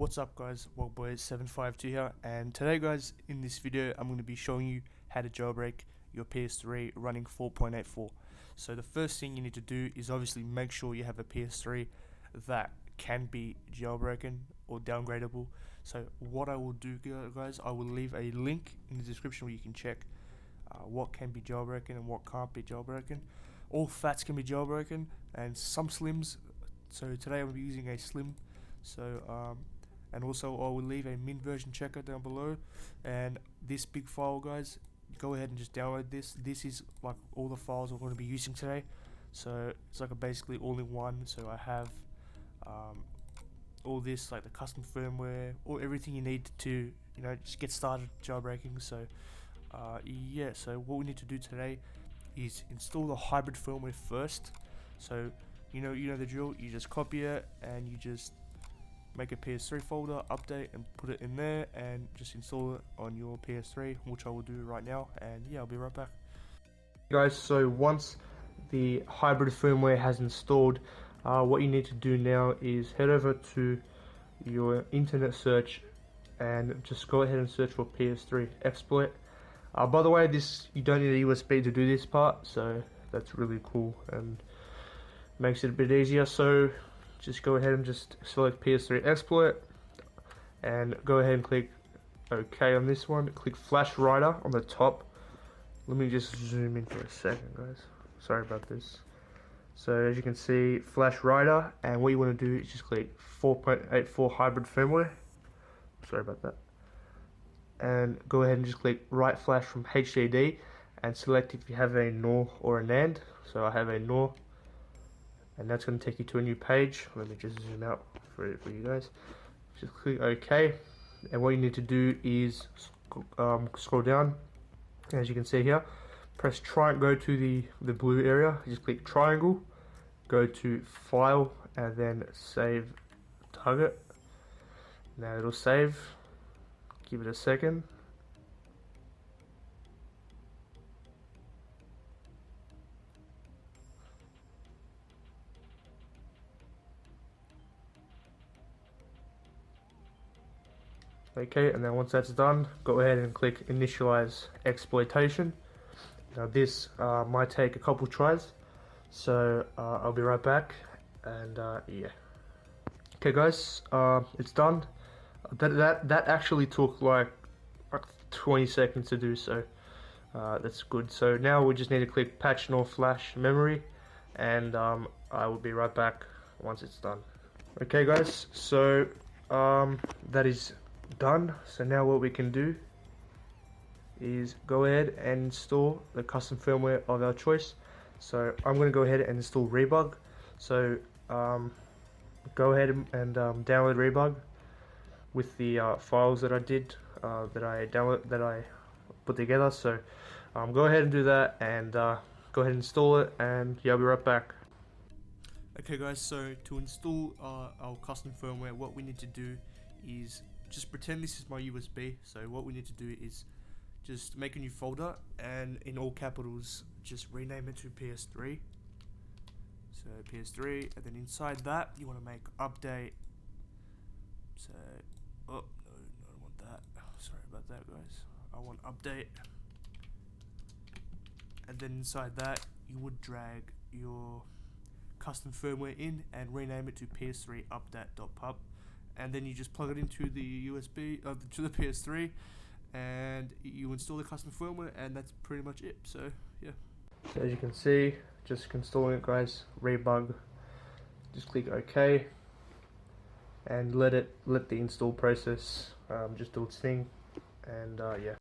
What's up guys, Wogboys752 here, and today guys, in this video I'm going to be showing you how to jailbreak your PS3 running 4.84. So the first thing you need to do is obviously make sure you have a PS3 that can be jailbroken or downgradable. So what I will do guys, I will leave a link in the description where you can check what can be jailbroken and what can't be jailbroken. All fats can be jailbroken and some slims, so today I'll be using a slim. So and also I will leave a min version checker down below, and this big file guys, go ahead and just download this. This is like all the files we're going to be using today, so it's like a basically all-in-one. So I have all this, like the custom firmware, or everything you need to just get started jailbreaking. So yeah, so what we need to do today is install the hybrid firmware first. So you know the drill, you just copy it and you just make a PS3 folder, update and put it in there, and just install it on your PS3, which I will do right now. And yeah, I'll be right back. Guys, so once the hybrid firmware has installed, what you need to do now is head over to your internet search and just go ahead and search for PS3 exploit. By the way, you don't need a USB to do this part, so that's really cool and makes it a bit easier. So just go ahead and just select PS3 exploit and go ahead and click OK on this one. Click Flash Writer on the top. Let me just zoom in for a second guys, sorry about this. So as you can see, Flash Writer, and what you want to do is just click 4.84 hybrid firmware, sorry about that, and go ahead and just click Write Flash from HDD and select if you have a NOR or a NAND. So I have a NOR, and that's going to take you to a new page. Let me just zoom out for you guys. Just click OK, and what you need to do is scroll down. As you can see here, press go to the blue area, just click triangle, go to File, and then Save Target. Now it'll save, give it a second. Okay, and then once that's done, go ahead and click Initialize Exploitation. Now this might take a couple tries, so I'll be right back. And yeah. Okay guys, it's done. That actually took like 20 seconds to do, so that's good. So now we just need to click Patch NOR Flash Memory, and I will be right back once it's done. Okay guys, so that is done. So now what we can do is go ahead and install the custom firmware of our choice. So I'm going to go ahead and install Rebug. So go ahead and download Rebug with the files that I did that I put together. So go ahead and do that, and go ahead and install it, and yeah, I'll be right back. Okay guys, so to install our custom firmware, what we need to do is just pretend this is my USB. So what we need to do is just make a new folder, and in all capitals just rename it to PS3. So PS3, and then inside that you want to make update. So oh no, I don't want that, sorry about that guys, I want update. And then inside that you would drag your custom firmware in and rename it to PS3 update.pub, and then you just plug it into the USB to the PS3, and you install the custom firmware, and that's pretty much it. So yeah. So as you can see, just installing it guys, Rebug. Just click OK, and let the install process just do its thing, and yeah.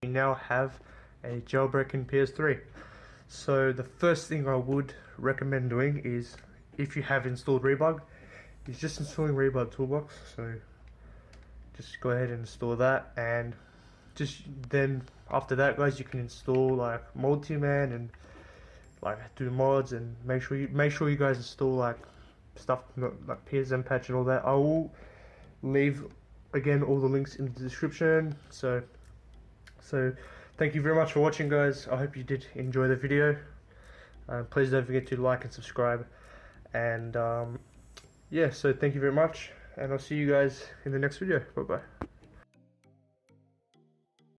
We now have a jailbroken PS3. So the first thing I would recommend doing is, if you have installed Rebug, is just installing Rebug Toolbox. So just go ahead and install that, and just then after that guys, you can install like Multiman and like do mods, and make sure you guys install like stuff like PSM patch and all that. I will leave again all the links in the description. So So thank you very much for watching, guys. I hope you did enjoy the video. Please don't forget to like and subscribe. And yeah, so thank you very much, and I'll see you guys in the next video. Bye bye.